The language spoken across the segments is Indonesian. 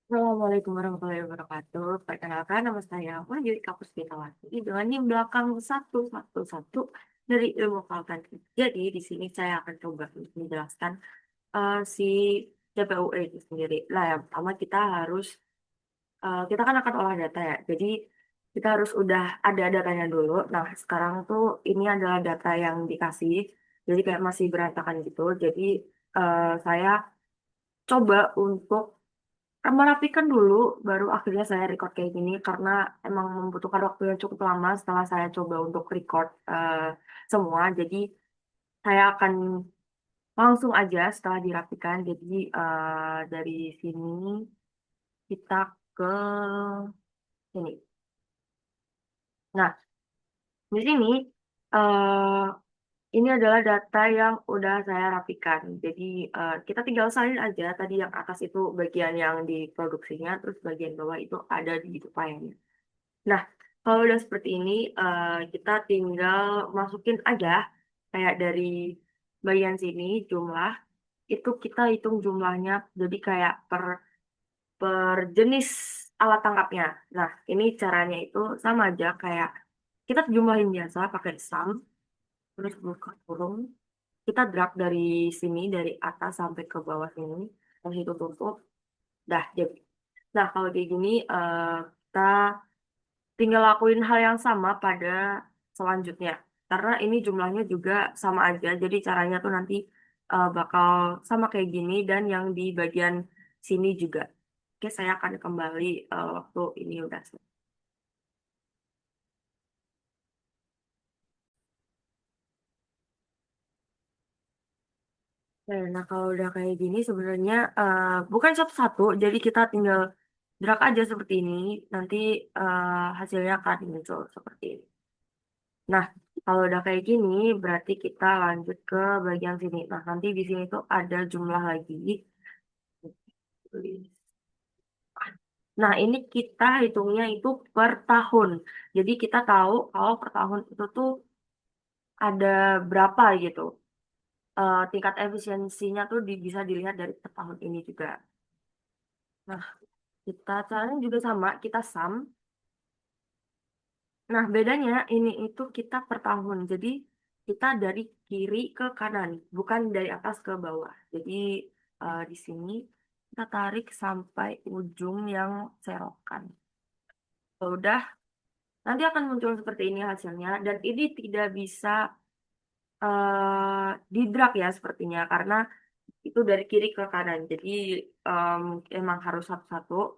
Assalamualaikum warahmatullahi wabarakatuh. Perkenalkan nama saya Wahyu Kapus Pitawati dengan NIM belakang 111 dari Ilmu Kalkulasi. Jadi di sini saya akan coba untuk menjelaskan si CPUE itu sendiri. Nah, yang pertama kita kan akan olah data ya. Jadi kita harus udah ada datanya dulu. Nah, sekarang tuh ini adalah data yang dikasih. Jadi kayak masih berantakan gitu. Jadi saya coba untuk merapikan dulu, baru akhirnya saya record kayak gini karena emang membutuhkan waktu yang cukup lama setelah saya coba untuk record semua. Jadi saya akan langsung aja setelah dirapikan. Jadi dari sini kita ke sini. Nah, di sini eh, ini adalah data yang udah saya rapikan. Jadi kita tinggal salin aja tadi yang atas itu bagian yang diproduksinya, terus bagian bawah itu ada di upayanya. Nah, kalau udah seperti ini, kita tinggal masukin aja kayak dari bagian sini jumlah itu kita hitung jumlahnya jadi kayak per jenis alat tangkapnya. Nah, ini caranya itu sama aja kayak kita jumlahin biasa pakai sum terus buka kurung. Kita drag dari sini dari atas sampai ke bawah sini, terus itu tutup. Dah jadi. Nah, kalau kayak gini kita tinggal lakuin hal yang sama pada selanjutnya. Karena ini jumlahnya juga sama aja, jadi caranya tuh nanti bakal sama kayak gini dan yang di bagian sini juga. Oke, saya akan kembali waktu ini udah selesai. Nah, kalau udah kayak gini sebenarnya bukan satu-satu, jadi kita tinggal drag aja seperti ini, nanti hasilnya akan muncul seperti ini. Nah, kalau udah kayak gini, berarti kita lanjut ke bagian sini. Nah, nanti di sini tuh ada jumlah lagi. Nah, ini kita hitungnya itu per tahun. Jadi kita tahu kalau per tahun itu tuh ada berapa gitu. Tingkat efisiensinya tuh bisa dilihat dari per tahun ini juga. Nah, kita caranya juga sama, kita sum. Nah, bedanya ini itu kita per tahun. Jadi kita dari kiri ke kanan, bukan dari atas ke bawah. Jadi di sini kita tarik sampai ujung yang serokan. Kalau udah, nanti akan muncul seperti ini hasilnya. Dan ini tidak bisa di drag ya sepertinya, karena itu dari kiri ke kanan. Jadi em, emang harus satu-satu.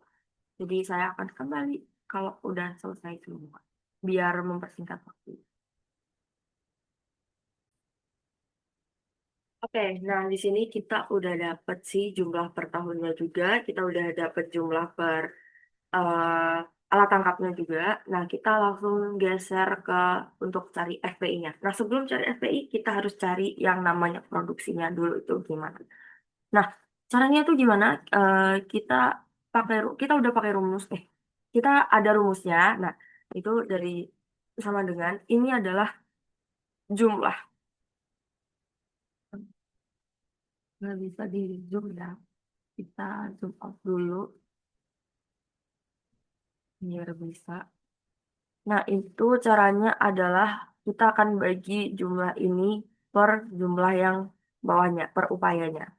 Jadi saya akan kembali kalau udah selesai semua, biar mempersingkat waktu. Oke, nah di sini kita udah dapet sih jumlah per tahunnya juga, kita udah dapet jumlah per alat tangkapnya juga. Nah, kita langsung geser ke untuk cari FPI-nya. Nah, sebelum cari FPI, kita harus cari yang namanya produksinya dulu itu gimana. Nah, caranya itu gimana? Kita kita udah pakai rumus, kita ada rumusnya. Nah, itu dari sama dengan ini adalah jumlah. Nggak bisa di zoom ya. Kita zoom out dulu biar bisa. Nah, itu caranya adalah kita akan bagi jumlah ini per jumlah yang bawahnya, per upayanya.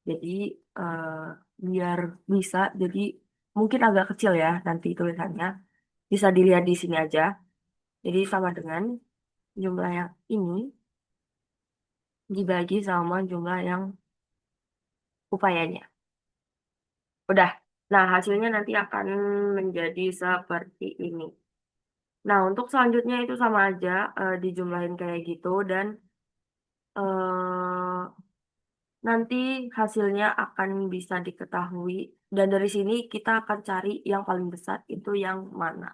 Jadi, eh, biar bisa, jadi mungkin agak kecil ya nanti tulisannya. Bisa dilihat di sini aja. Jadi sama dengan jumlah yang ini dibagi sama jumlah yang upayanya. Udah. Nah, hasilnya nanti akan menjadi seperti ini. Nah, untuk selanjutnya itu sama aja dijumlahin kayak gitu dan eh, nanti hasilnya akan bisa diketahui dan dari sini kita akan cari yang paling besar itu yang mana.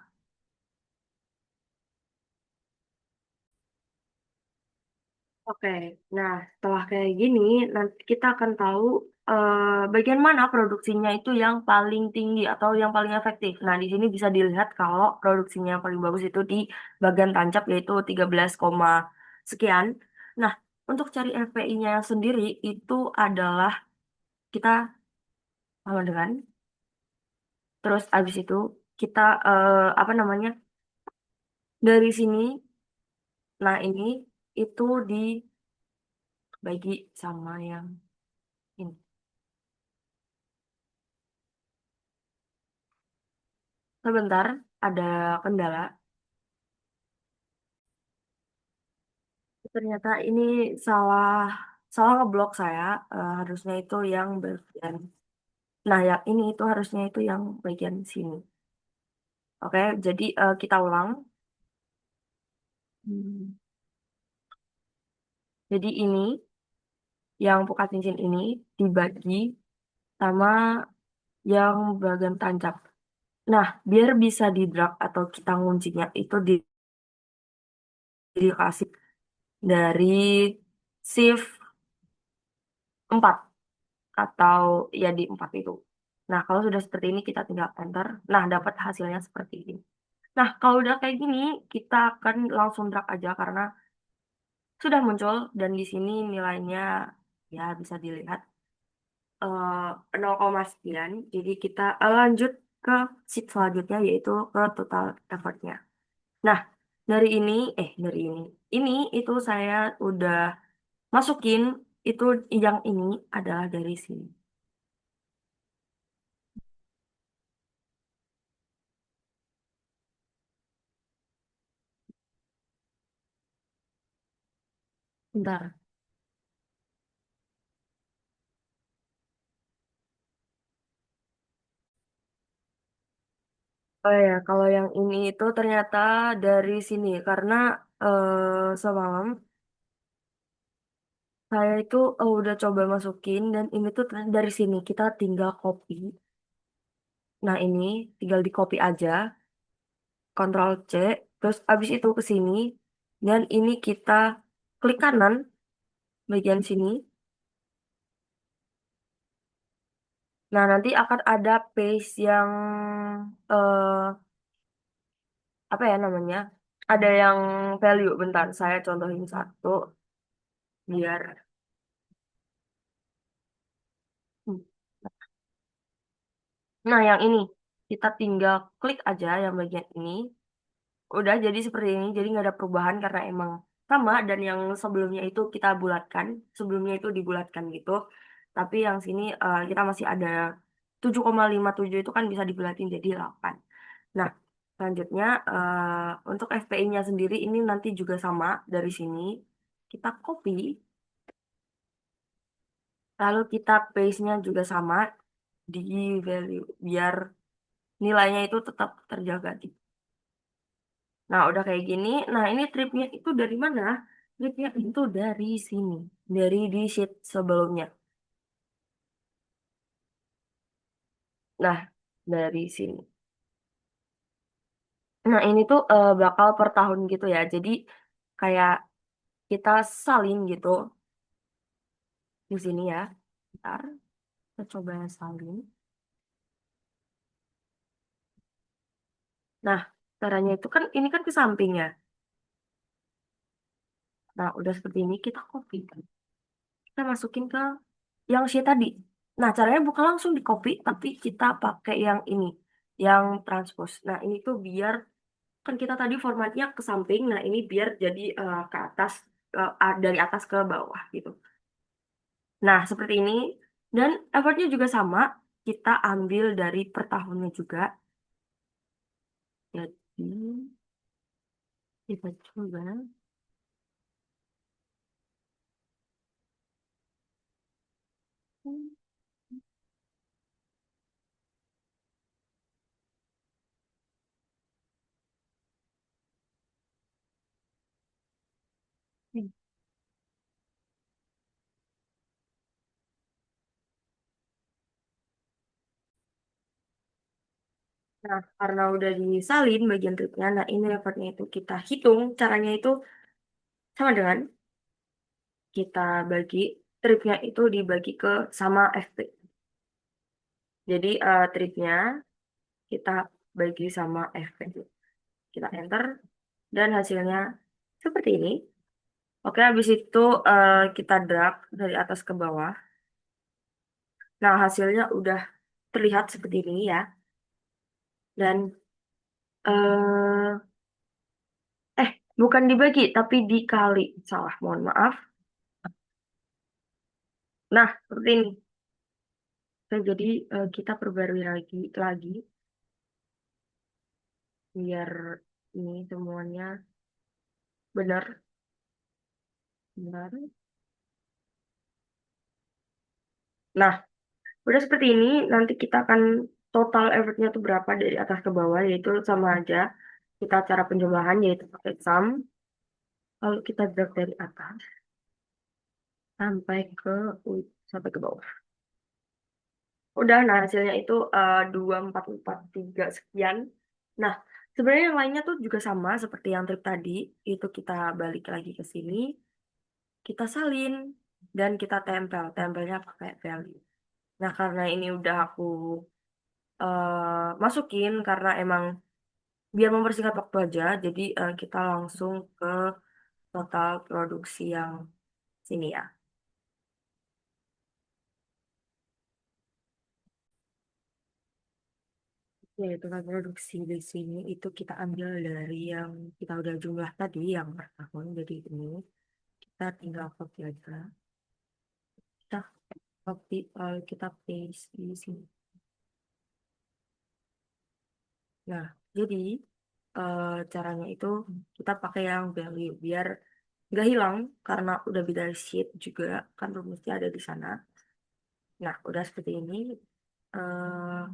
Oke, nah setelah kayak gini nanti kita akan tahu bagian mana produksinya itu yang paling tinggi atau yang paling efektif. Nah, di sini bisa dilihat kalau produksinya yang paling bagus itu di bagian tancap yaitu 13, sekian. Nah, untuk cari FPI-nya sendiri itu adalah kita sama dengan Terus abis itu kita apa namanya, dari sini, nah ini itu dibagi sama yang ini. Sebentar, ada kendala. Ternyata ini salah salah ngeblok saya. Harusnya itu yang bagian. Nah, yang ini itu harusnya itu yang bagian sini. Oke, jadi kita ulang. Hmm. Jadi ini yang buka cincin ini dibagi sama yang bagian tancap. Nah, biar bisa di drag atau kita nguncinya itu dikasih dari shift 4 atau ya di 4 itu. Nah, kalau sudah seperti ini kita tinggal enter. Nah, dapat hasilnya seperti ini. Nah, kalau udah kayak gini, kita akan langsung drag aja karena sudah muncul dan di sini nilainya ya bisa dilihat 0,9. Jadi kita lanjut ke sheet selanjutnya yaitu ke total effortnya. Nah, dari ini itu saya udah masukin itu yang ini adalah dari sini. Bentar. Oh ya, kalau yang ini itu ternyata dari sini karena semalam saya itu udah coba masukin dan ini tuh dari sini kita tinggal copy. Nah ini tinggal di copy aja, Ctrl C, terus abis itu ke sini dan ini kita klik kanan bagian sini. Nah nanti akan ada page yang eh apa ya namanya? Ada yang value. Bentar, saya contohin satu biar. Hmm. Nah, yang ini kita tinggal klik aja yang bagian ini. Udah jadi seperti ini. Jadi nggak ada perubahan karena emang sama dan yang sebelumnya itu kita bulatkan. Sebelumnya itu dibulatkan gitu. Tapi yang sini kita masih ada 7,57 itu kan bisa dibulatin jadi 8. Nah, selanjutnya untuk FPI-nya sendiri ini nanti juga sama dari sini. Kita copy, lalu kita paste-nya juga sama di value biar nilainya itu tetap terjaga. Nah, udah kayak gini. Nah, ini tripnya itu dari mana? Tripnya itu dari sini. Dari di sheet sebelumnya. Nah, dari sini. Nah, ini tuh bakal per tahun gitu ya. Jadi, kayak kita salin gitu di sini ya. Ntar, kita coba salin. Nah, caranya itu kan, ini kan ke samping ya. Nah, udah seperti ini, kita copy. Kita masukin ke yang sheet tadi. Nah, caranya bukan langsung di copy, tapi kita pakai yang ini, yang transpose. Nah, ini tuh biar kan kita tadi formatnya ke samping, nah ini biar jadi ke atas, dari atas ke bawah gitu. Nah, seperti ini. Dan effortnya juga sama, kita ambil dari per tahunnya juga. Jadi, kita coba. Nah, karena udah disalin bagian tripnya, nah ini effortnya itu kita hitung. Caranya itu sama dengan kita bagi tripnya itu dibagi ke sama FP. Jadi tripnya kita bagi sama FP. Kita enter dan hasilnya seperti ini. Oke, habis itu kita drag dari atas ke bawah. Nah, hasilnya udah terlihat seperti ini ya. Dan eh eh bukan dibagi tapi dikali. Salah, mohon maaf. Nah, seperti ini. Oke, jadi kita perbarui lagi biar ini semuanya benar. Benar. Nah, udah seperti ini, nanti kita akan total effortnya tuh berapa dari atas ke bawah, yaitu sama aja. Kita cara penjumlahan yaitu pakai sum, lalu kita drag dari atas sampai ke sampai ke bawah. Udah, nah hasilnya itu 2443 sekian. Nah, sebenarnya yang lainnya tuh juga sama seperti yang trik tadi, itu kita balik lagi ke sini, kita salin, dan kita tempel. Tempelnya pakai value. Nah, karena ini udah aku masukin, karena emang biar mempersingkat waktu aja, jadi kita langsung ke total produksi yang sini ya. Ya, total produksi di sini itu kita ambil dari yang kita udah jumlah tadi, yang per tahun. Jadi ini kita tinggal copy aja. Kita copy, kita paste di sini. Nah, jadi caranya itu kita pakai yang value biar nggak hilang karena udah beda sheet juga kan rumusnya ada di sana. Nah, udah seperti ini. eh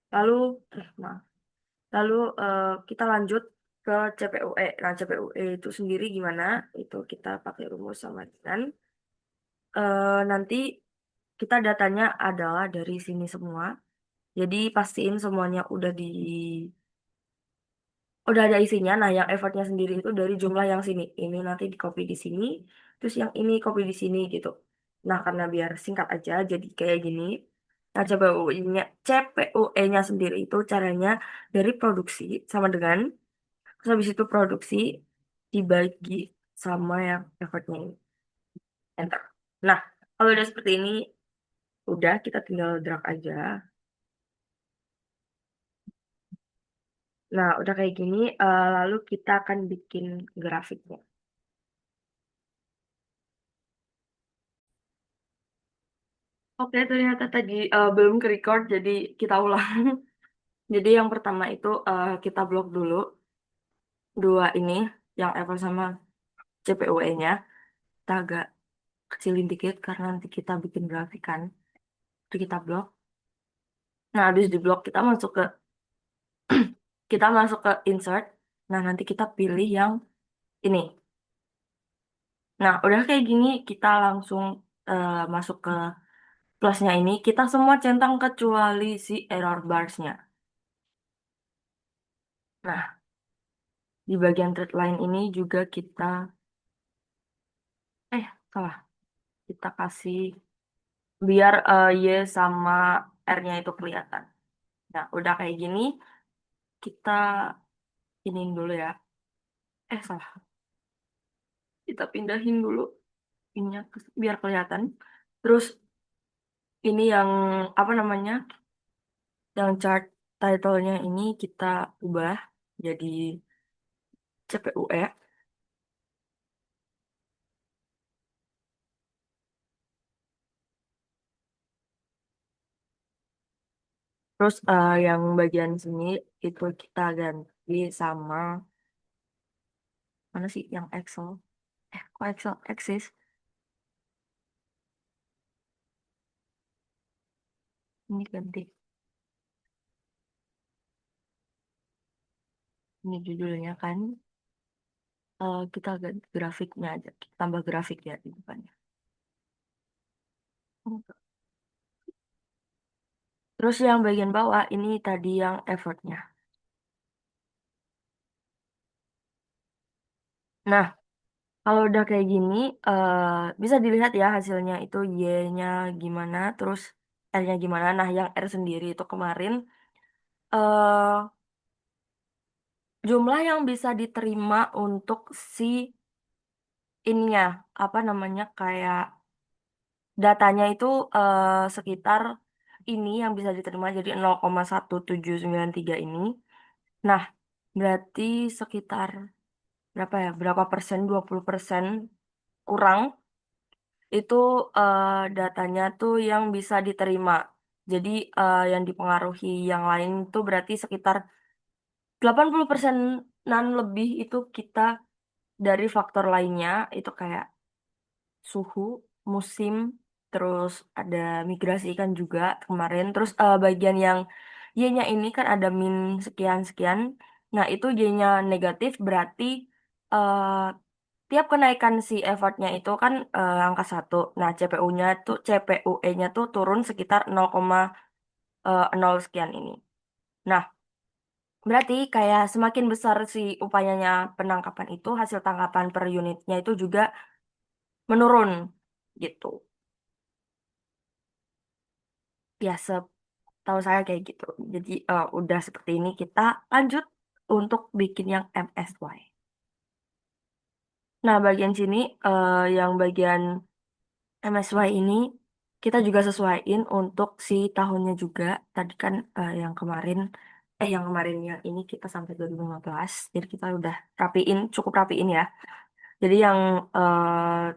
lalu, maaf. Lalu kita lanjut ke CPUE. Nah, CPUE itu sendiri gimana? Itu kita pakai rumus sama dengan nanti kita datanya adalah dari sini semua. Jadi pastiin semuanya udah ada isinya. Nah, yang effortnya sendiri itu dari jumlah yang sini. Ini nanti di copy di sini, terus yang ini copy di sini gitu. Nah, karena biar singkat aja, jadi kayak gini. Nah, CPUE-nya sendiri itu caranya dari produksi sama dengan, terus habis itu produksi dibagi sama yang effortnya ini. Enter. Nah, kalau udah seperti ini, udah kita tinggal drag aja. Nah, udah kayak gini, lalu kita akan bikin grafiknya. Oke, ternyata tadi belum ke record, jadi kita ulang. Jadi yang pertama itu kita blok dulu dua ini, yang Apple sama CPUE-nya. Kita agak kecilin dikit karena nanti kita bikin grafik kan. Jadi kita blok. Nah, habis di blok kita masuk ke insert. Nah, nanti kita pilih yang ini. Nah, udah kayak gini, kita langsung masuk ke plusnya ini. Kita semua centang kecuali si error bars-nya. Nah, di bagian thread line ini juga kita, salah, kita kasih biar Y sama R-nya itu kelihatan. Nah, udah kayak gini, kita iniin dulu ya. Salah. Kita pindahin dulu ininya biar kelihatan. Terus ini yang apa namanya? Yang chart title-nya ini kita ubah jadi CPUE. Terus yang bagian sini itu kita ganti sama mana sih yang Excel? Kok Excel eksis? Ini ganti. Ini judulnya kan. Kita ganti grafiknya aja. Kita tambah grafik ya di depannya. Terus yang bagian bawah ini tadi yang effortnya. Nah, kalau udah kayak gini, eh, bisa dilihat ya hasilnya itu Y-nya gimana, terus R-nya gimana. Nah, yang R sendiri itu kemarin eh jumlah yang bisa diterima untuk si ininya, apa namanya, kayak datanya itu sekitar ini yang bisa diterima jadi 0,1793 ini. Nah, berarti sekitar berapa ya? Berapa persen? 20% kurang itu datanya tuh yang bisa diterima. Jadi yang dipengaruhi yang lain itu berarti sekitar 80%-an lebih itu kita dari faktor lainnya itu kayak suhu, musim, terus ada migrasi kan juga kemarin. Terus bagian yang Y-nya ini kan ada min sekian-sekian. Nah, itu Y-nya negatif berarti eh, tiap kenaikan si effortnya itu kan angka 1. Nah, CPUE-nya tuh turun sekitar 0,0 sekian ini. Nah, berarti kayak semakin besar si upayanya penangkapan itu, hasil tangkapan per unitnya itu juga menurun gitu. Ya, setahu saya kayak gitu. Jadi udah seperti ini kita lanjut untuk bikin yang MSY. Nah, bagian sini yang bagian MSY ini kita juga sesuaiin untuk si tahunnya juga. Tadi kan yang kemarin yang ini kita sampai 2015. Jadi kita udah rapiin, cukup rapiin ya. Jadi yang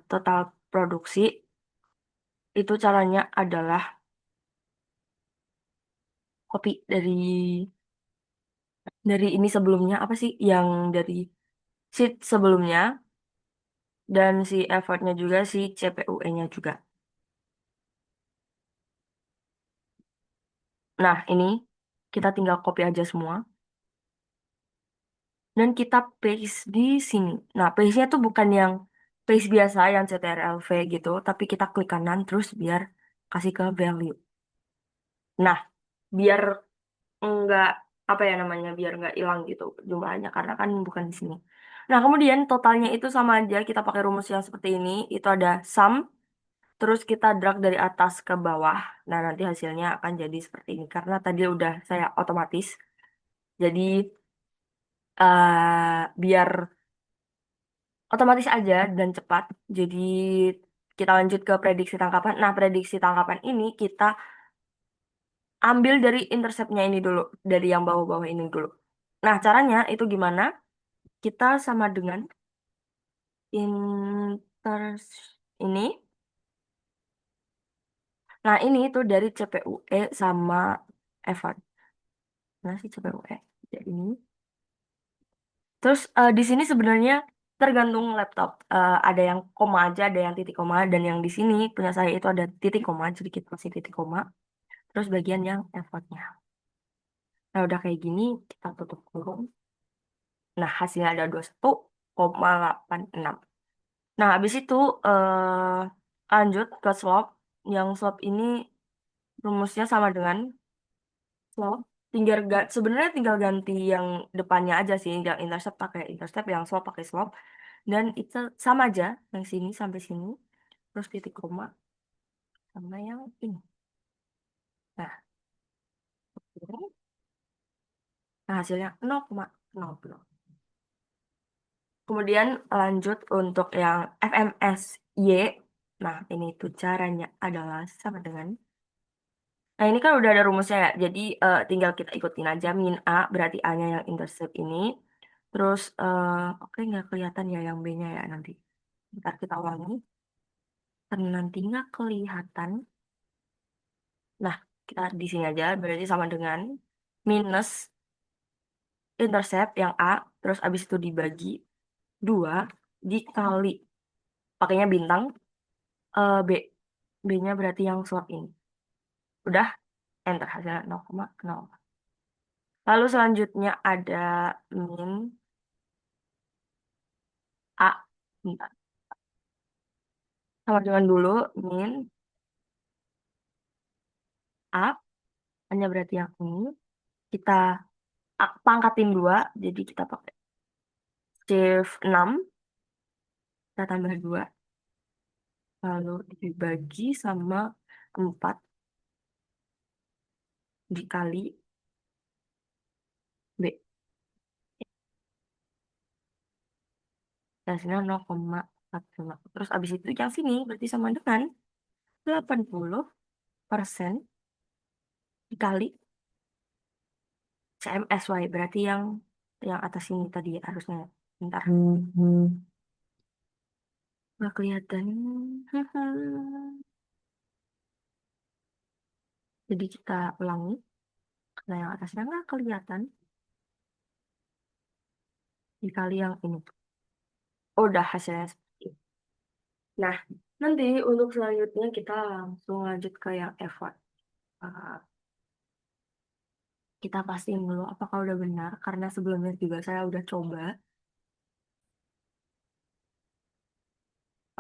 total produksi itu caranya adalah copy dari ini sebelumnya apa sih yang dari sheet sebelumnya dan si effortnya juga si CPUE-nya juga. Nah, ini kita tinggal copy aja semua dan kita paste di sini. Nah, paste-nya tuh bukan yang paste biasa yang CTRL-V gitu, tapi kita klik kanan terus biar kasih ke value. Nah, biar enggak apa ya namanya biar nggak hilang gitu jumlahnya karena kan bukan di sini. Nah, kemudian totalnya itu sama aja kita pakai rumus yang seperti ini. Itu ada sum terus kita drag dari atas ke bawah. Nah, nanti hasilnya akan jadi seperti ini karena tadi udah saya otomatis. Jadi biar otomatis aja dan cepat. Jadi kita lanjut ke prediksi tangkapan. Nah, prediksi tangkapan ini kita ambil dari interceptnya ini dulu, dari yang bawah-bawah ini dulu. Nah, caranya itu gimana? Kita sama dengan inter ini. Nah, ini itu dari CPUE sama effort. Nah, si CPUE. Jadi ini. Terus di sini sebenarnya tergantung laptop. Ada yang koma aja, ada yang titik koma, dan yang di sini punya saya itu ada titik koma, jadi kita kasih titik koma. Terus bagian yang effortnya. Nah, udah kayak gini, kita tutup kurung. Nah, hasilnya ada 21,86. Nah, habis itu lanjut ke slope. Yang slope ini rumusnya sama dengan slope. Sebenarnya tinggal ganti yang depannya aja sih. Yang intercept pakai intercept, yang slope pakai slope. Dan itu sama aja, yang sini sampai sini. Terus titik koma sama yang ini. Nah, nah hasilnya 0,00. Kemudian lanjut untuk yang FMSY. Nah, ini tuh caranya adalah sama dengan. Nah, ini kan udah ada rumusnya ya. Jadi tinggal kita ikutin aja. Min A berarti A-nya yang intercept ini. Terus, oke nggak kelihatan ya yang B-nya ya nanti. Ntar kita ulangi. Karena nanti nggak kelihatan. Nah, kita di sini aja. Berarti sama dengan minus intercept yang A. Terus abis itu dibagi 2 dikali. Pakainya bintang. B. B-nya berarti yang swap ini. Udah, enter hasilnya 0,0. Lalu selanjutnya ada min A. Bentar. Sama dengan dulu min A. Hanya berarti yang ini. Kita pangkatin 2. Jadi kita pakai shift 6. Kita tambah 2. Lalu dibagi sama 4. Dikali B. Hasilnya 0,45. Terus abis itu yang sini berarti sama dengan 80% dikali CMSY, berarti yang atas ini tadi harusnya. Bentar, nggak kelihatan. Jadi kita ulangi, karena yang atasnya nggak kelihatan, dikali yang ini. Udah hasilnya seperti ini. Nah, nanti untuk selanjutnya kita langsung lanjut ke yang effort. Uh, kita pastiin dulu apakah udah benar, karena sebelumnya juga saya udah coba.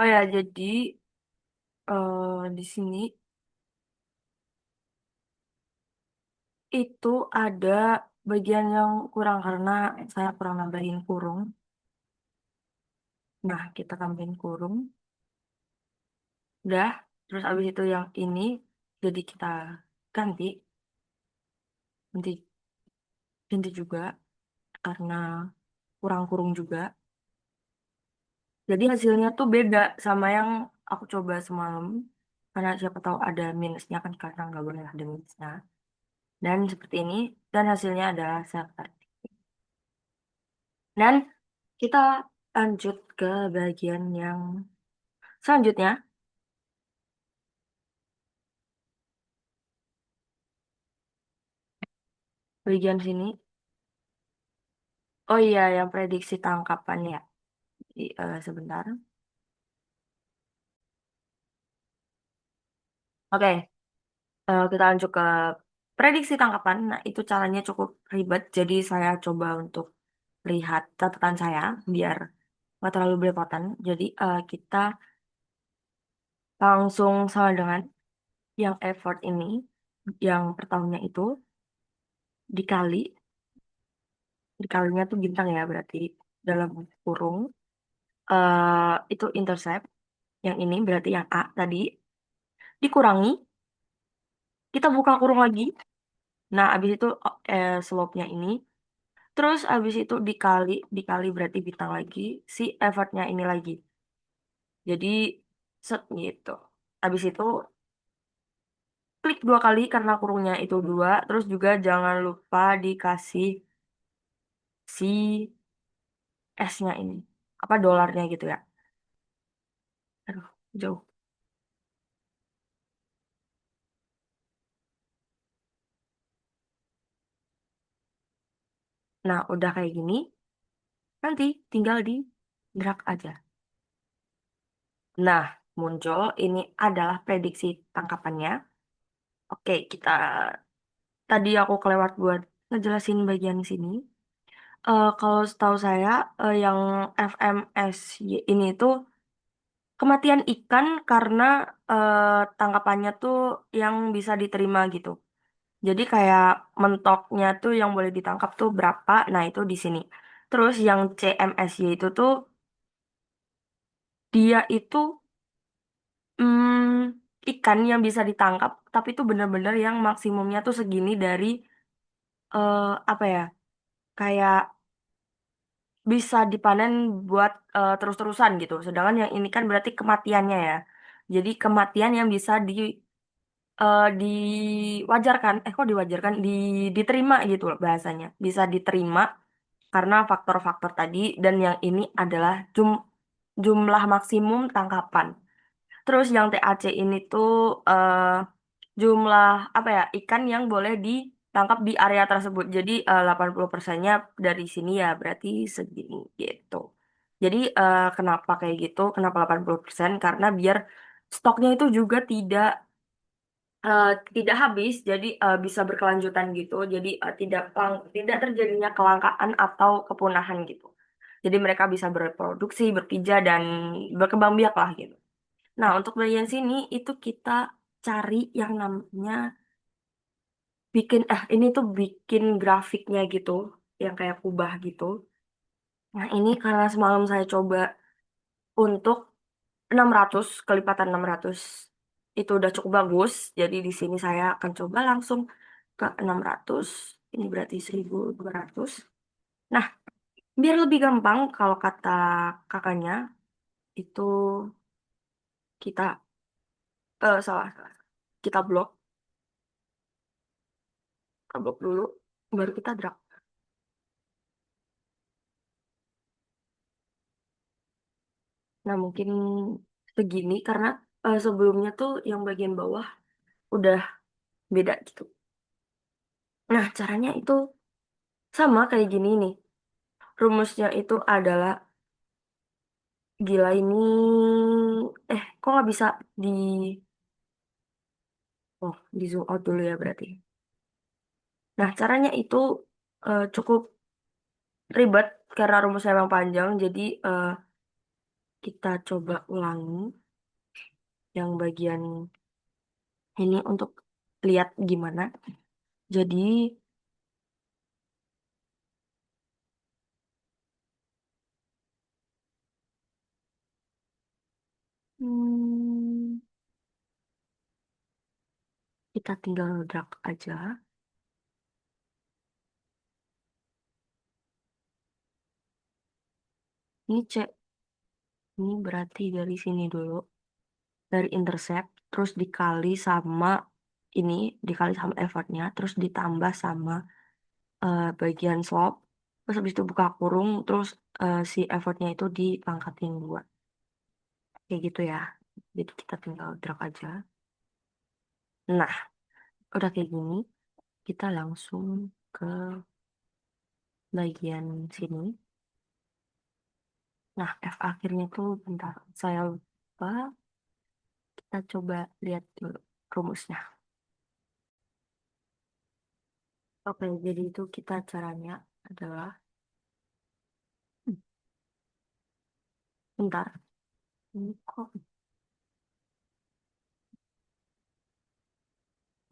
Oh ya, jadi di sini itu ada bagian yang kurang karena saya kurang nambahin kurung. Nah, kita tambahin kurung. Udah. Terus abis itu yang ini jadi kita ganti. Ganti, ganti juga karena kurang kurung juga. Jadi hasilnya tuh beda sama yang aku coba semalam. Karena siapa tahu ada minusnya kan karena nggak boleh ada minusnya. Dan seperti ini. Dan hasilnya adalah seperti. Dan kita lanjut ke bagian yang selanjutnya. Bagian sini. Oh iya, yang prediksi tangkapan ya. Sebentar. Oke, kita lanjut ke prediksi tangkapan. Nah, itu caranya cukup ribet. Jadi saya coba untuk lihat catatan saya biar nggak terlalu belepotan. Jadi kita langsung sama dengan yang effort ini, yang per tahunnya itu dikali, dikalinya tuh bintang ya berarti dalam kurung. Itu intercept. Yang ini berarti yang A tadi dikurangi. Kita buka kurung lagi. Nah, abis itu slope-nya ini. Terus abis itu dikali, dikali berarti bintang lagi. Si effortnya ini lagi. Jadi, set gitu. Abis itu klik dua kali karena kurungnya itu dua. Terus juga jangan lupa dikasih si S-nya ini. Apa dolarnya gitu ya. Aduh, jauh. Nah, udah kayak gini. Nanti tinggal di drag aja. Nah, muncul ini adalah prediksi tangkapannya. Oke, kita tadi aku kelewat buat ngejelasin bagian sini. Kalau setahu saya, yang FMSY ini tuh kematian ikan karena tangkapannya tuh yang bisa diterima gitu. Jadi kayak mentoknya tuh yang boleh ditangkap tuh berapa, nah itu di sini. Terus yang CMSY itu tuh dia itu ikan yang bisa ditangkap, tapi itu bener-bener yang maksimumnya tuh segini dari apa ya, kayak bisa dipanen buat terus-terusan gitu. Sedangkan yang ini kan berarti kematiannya ya. Jadi kematian yang bisa diwajarkan, kok diwajarkan, diterima gitu loh bahasanya. Bisa diterima karena faktor-faktor tadi dan yang ini adalah jumlah maksimum tangkapan. Terus yang TAC ini tuh eh, jumlah apa ya ikan yang boleh ditangkap di area tersebut. Jadi 80%-nya dari sini ya berarti segini gitu. Jadi kenapa kayak gitu? Kenapa 80%? Karena biar stoknya itu juga eh, tidak habis, jadi bisa berkelanjutan gitu. Jadi tidak terjadinya kelangkaan atau kepunahan gitu. Jadi mereka bisa berreproduksi, berpijah dan berkembang biak lah gitu. Nah, untuk bagian sini itu kita cari yang namanya ini tuh bikin grafiknya gitu, yang kayak kubah gitu. Nah, ini karena semalam saya coba untuk 600 kelipatan 600 itu udah cukup bagus. Jadi di sini saya akan coba langsung ke 600. Ini berarti 1200. Nah, biar lebih gampang kalau kata kakaknya itu kita salah, salah. Kita blok. tabok dulu, baru kita drag. Nah, mungkin segini karena sebelumnya tuh yang bagian bawah udah beda gitu. Nah, caranya itu sama kayak gini nih. Rumusnya itu adalah gila ini kok nggak bisa di di zoom out dulu ya berarti. Nah, caranya itu cukup ribet karena rumusnya memang panjang. Jadi kita coba ulangi yang bagian ini untuk lihat gimana. Jadi hmm, kita tinggal drag aja. Ini C, ini berarti dari sini dulu, dari intercept, terus dikali sama ini, dikali sama effortnya, terus ditambah sama bagian slope, terus habis itu buka kurung, terus si effortnya itu dipangkatin dua. Kayak gitu ya. Jadi kita tinggal drag aja. Nah, udah kayak gini, kita langsung ke bagian sini. Nah, F akhirnya tuh bentar, saya lupa. Kita coba lihat dulu rumusnya. Oke, jadi itu kita caranya adalah, hmm, bentar, ini kok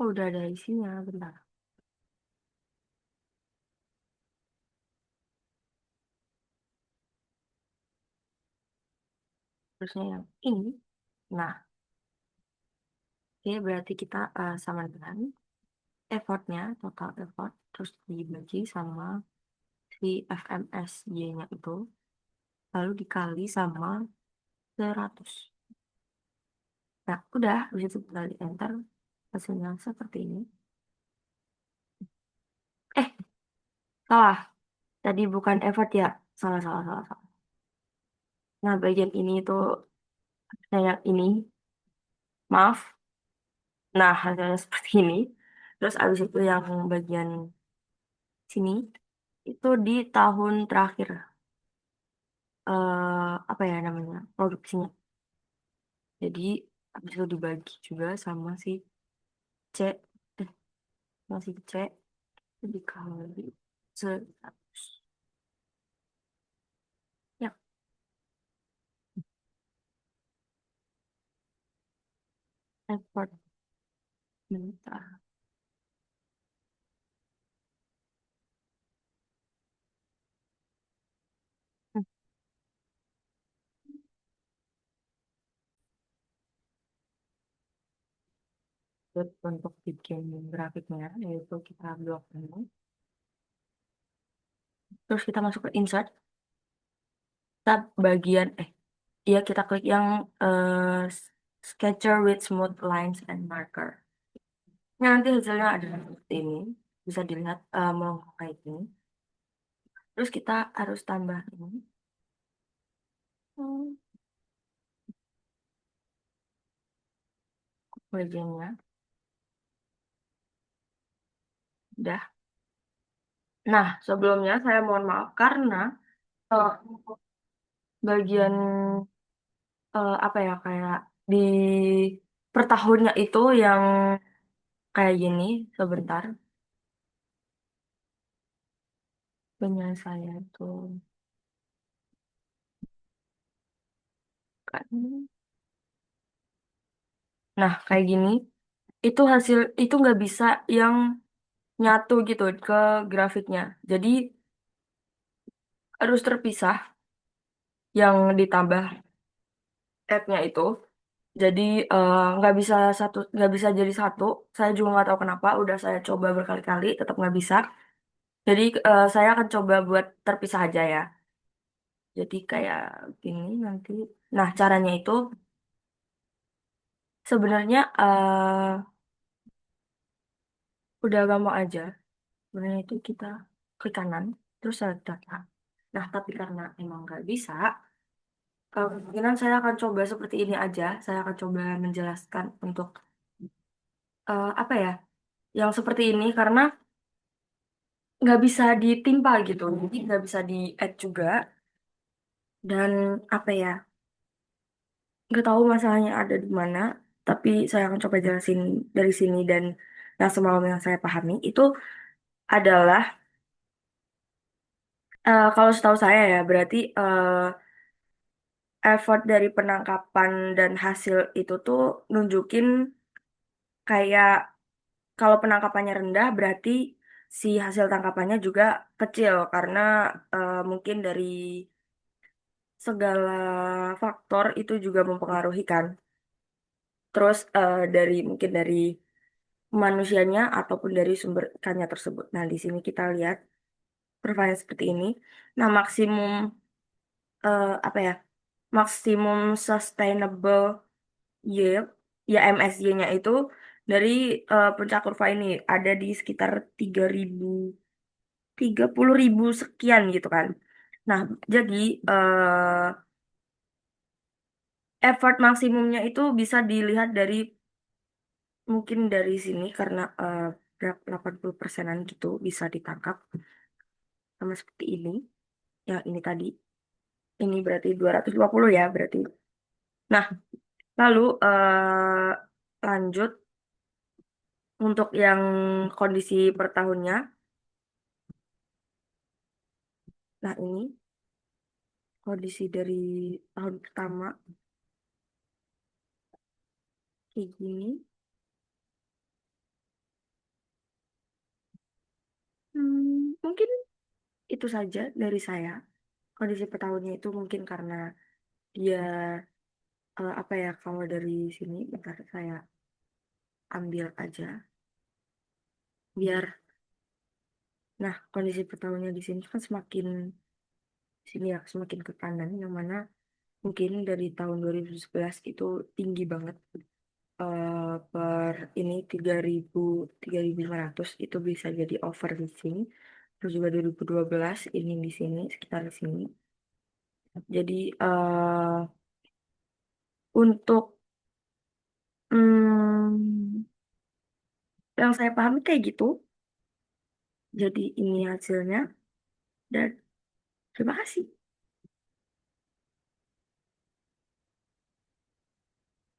udah ada isinya, bentar. Terusnya yang ini. Nah, oke, berarti kita sama dengan effortnya, total effort, terus dibagi sama si FMSY-nya itu, lalu dikali sama 100. Nah, udah, habis itu kita di enter, hasilnya seperti ini. Eh, salah. Tadi bukan effort ya. Salah, salah, salah, salah. Nah, bagian ini tuh, kayak ini, maaf. Nah, hasilnya seperti ini. Terus abis itu yang bagian sini, itu di tahun terakhir. Apa ya namanya? Produksinya. Jadi, abis itu dibagi juga sama si C. Eh, sama si C. Dikali 100. Ya, effort. Bentar. Hmm, untuk bikin grafiknya, yaitu kita blok ini. Terus kita masuk ke insert. Tab bagian, iya kita klik yang sketcher with smooth lines and marker. Nah, nanti hasilnya ada seperti ini. Bisa dilihat melengkung kayak gini. Terus kita harus tambah ini. Hmm, bagiannya. Udah. Nah, sebelumnya saya mohon maaf karena eh, bagian apa ya kayak di per tahunnya itu yang kayak gini. Sebentar. Punya saya tuh kan. Nah, kayak gini. Itu hasil itu nggak bisa yang nyatu gitu ke grafiknya. Jadi harus terpisah yang ditambah add-nya itu. Jadi nggak bisa jadi satu. Saya juga nggak tahu kenapa. Udah saya coba berkali-kali, tetap nggak bisa. Jadi saya akan coba buat terpisah aja ya. Jadi kayak gini nanti. Nah caranya itu sebenarnya udah gampang aja. sebenarnya itu kita klik kanan, terus select data. Nah, tapi karena emang nggak bisa, kemungkinan saya akan coba seperti ini aja. Saya akan coba menjelaskan untuk apa ya, yang seperti ini karena nggak bisa ditimpa gitu, jadi nggak bisa di add juga. Dan apa ya, nggak tahu masalahnya ada di mana. Tapi saya akan coba jelasin dari sini dan yang semalam yang saya pahami itu adalah kalau setahu saya ya berarti effort dari penangkapan dan hasil itu tuh nunjukin kayak kalau penangkapannya rendah berarti si hasil tangkapannya juga kecil karena mungkin dari segala faktor itu juga mempengaruhi kan. Terus dari mungkin dari manusianya ataupun dari sumber ikannya tersebut. Nah, di sini kita lihat profilnya seperti ini. Nah, maksimum apa ya? Maksimum sustainable yield ya MSY-nya itu dari puncak kurva ini ada di sekitar 30.000 sekian gitu kan. Nah, jadi eh, effort maksimumnya itu bisa dilihat dari mungkin dari sini karena berapa 80%-an gitu bisa ditangkap sama seperti ini. Ya, ini tadi. Ini berarti 250 ya berarti. Nah, lalu lanjut untuk yang kondisi per tahunnya. Nah, ini kondisi dari tahun pertama kayak gini. Mungkin itu saja dari saya. Kondisi per tahunnya itu mungkin karena dia apa ya kalau dari sini bentar saya ambil aja biar nah kondisi per tahunnya di sini kan semakin sini ya semakin ke kanan yang mana mungkin dari tahun 2011 itu tinggi banget per ini 3.500 itu bisa jadi overfishing. Terus juga 2012 ini di sini sekitar di sini. Jadi untuk hmm, yang saya pahami kayak gitu. Jadi ini hasilnya dan terima kasih.